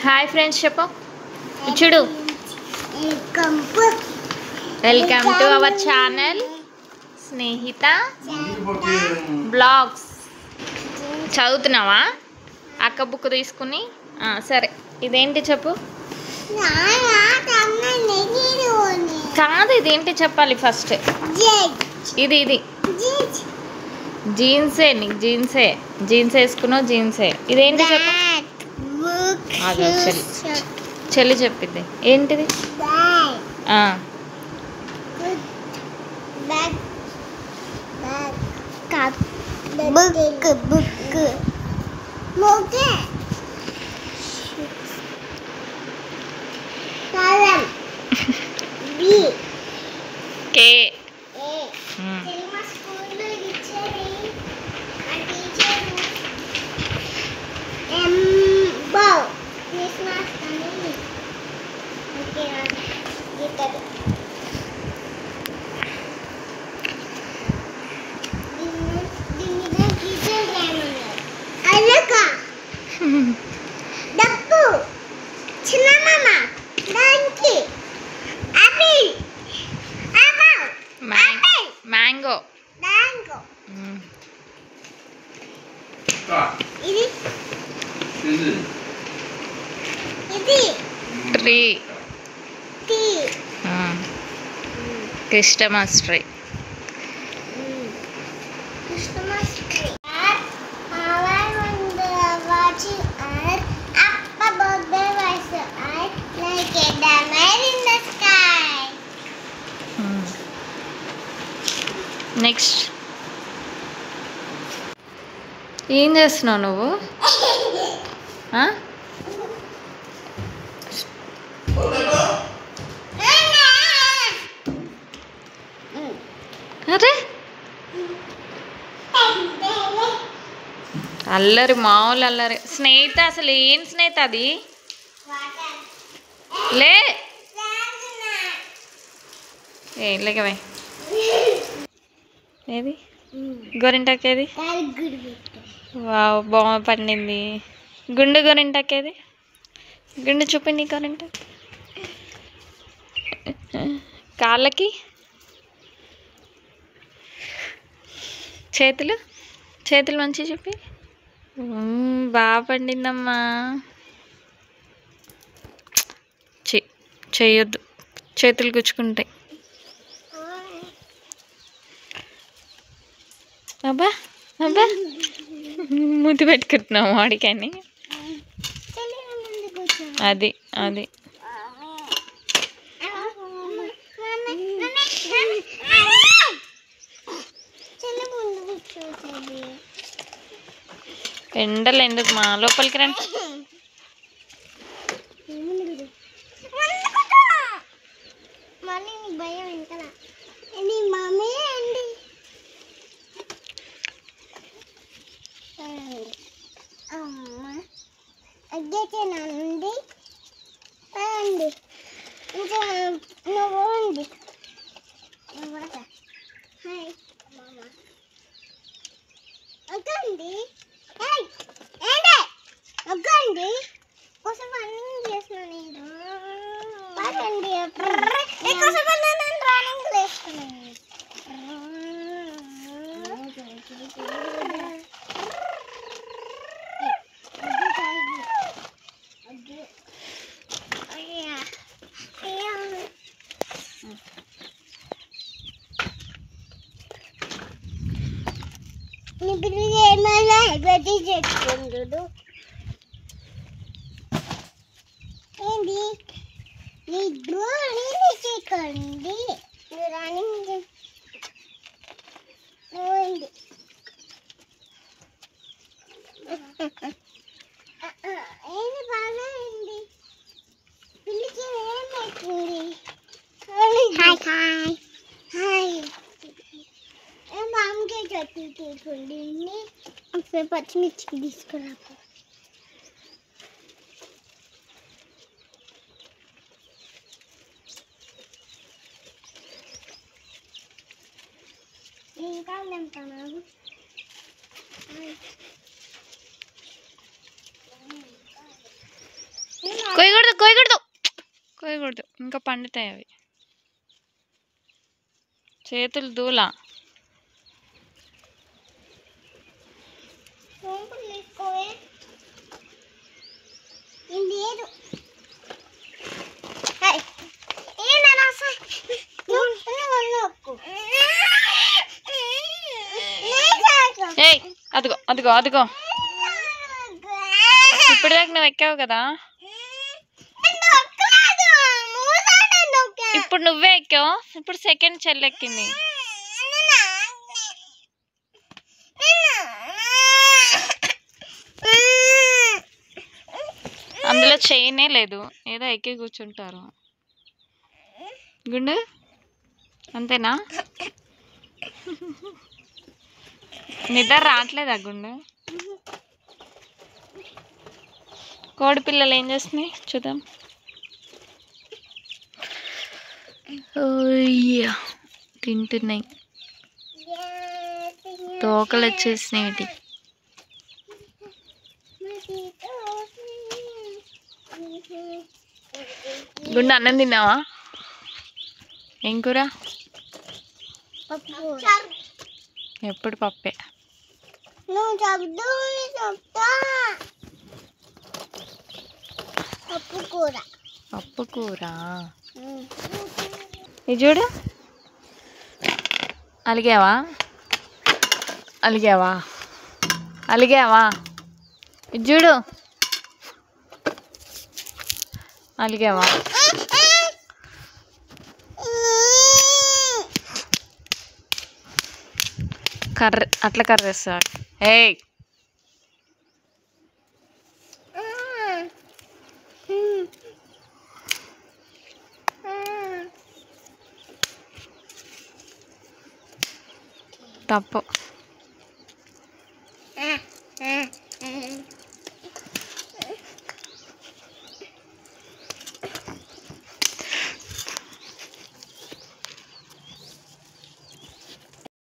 Hi friends చెప్పు చూడు. Welcome to our channel Snehitha blogs. చదువుతున్నావా అక్క బుక్ తీసుకుని? సరే, ఇదేంటి చెప్పు. కాదు, ఇదేంటి చెప్పాలి ఫస్ట్. ఇది జీన్సే, నీకు జీన్సే. జీన్స్ వేసుకున్నావు, జీన్సే. ఇదేంటి చెప్పు. చెల్లి చెప్పింది. ఏంటిది? K. Mango. Tree. Christmas tree. Next ఏం చేస్తున్నావు నువ్వు? అరే అల్లరి, మామూలు అల్లరి. స్నేహిత అసలు ఏం స్నేహిత అది? లే లేకవే. ఏది గోరింటాకేది? వావ్, బొమ్మ పండింది. గుండు గోరింటాకేది? గుండు చూపిండి. గోరింట కాళ్ళకి, చేతులు మంచి చూపి. బాగా పండిందమ్మా. చెయ్యొద్దు, చేతులు గుచ్చుకుంటాయి. అబ్బా అబ్బా, ముద్దు పెట్టుకుంటున్నావు వాడికని. అది ఎండలు ఎందుకు మా, లోపలికి రండి. పచ్చిమిర్చికి తీసుకురా. ఇంకా తింటాను. కొయ్యకూడదు కొయ్యకూడదు కొయ్యకూడదు, ఇంకా పండుతాయి అవి. చేతులు దూల. ఏయ్ అదిగో అదిగో అదిగో, ఇప్పటిదాకా నువ్వు ఎక్కావు కదా, ఇప్పుడు నువ్వే ఎక్కావు, ఇప్పుడు సెకండ్ చెల్లెక్కింది. అందులో చైనే లేదు, ఏదో ఎక్కి కూర్చుంటారు. గుండు అంతేనా? నిద్ర రావట్లేదా గుండు? కోడి పిల్లలు ఏం చేస్తున్నాయి చూద్దాం. తింటున్నాయి, తోకలు వచ్చేసినాయి వీటి. గుండు అన్నం తిన్నావా? ఏం కూర? ఎప్పుడు పప్పే. పప్పు కూర. ఇది చూడు, అలిగావా అలిగావా అలిగావా? ఇది చూడు, అలిగావా? కర్ర అట్లా కర్రేస్తా. ఏయ్ తప్పు.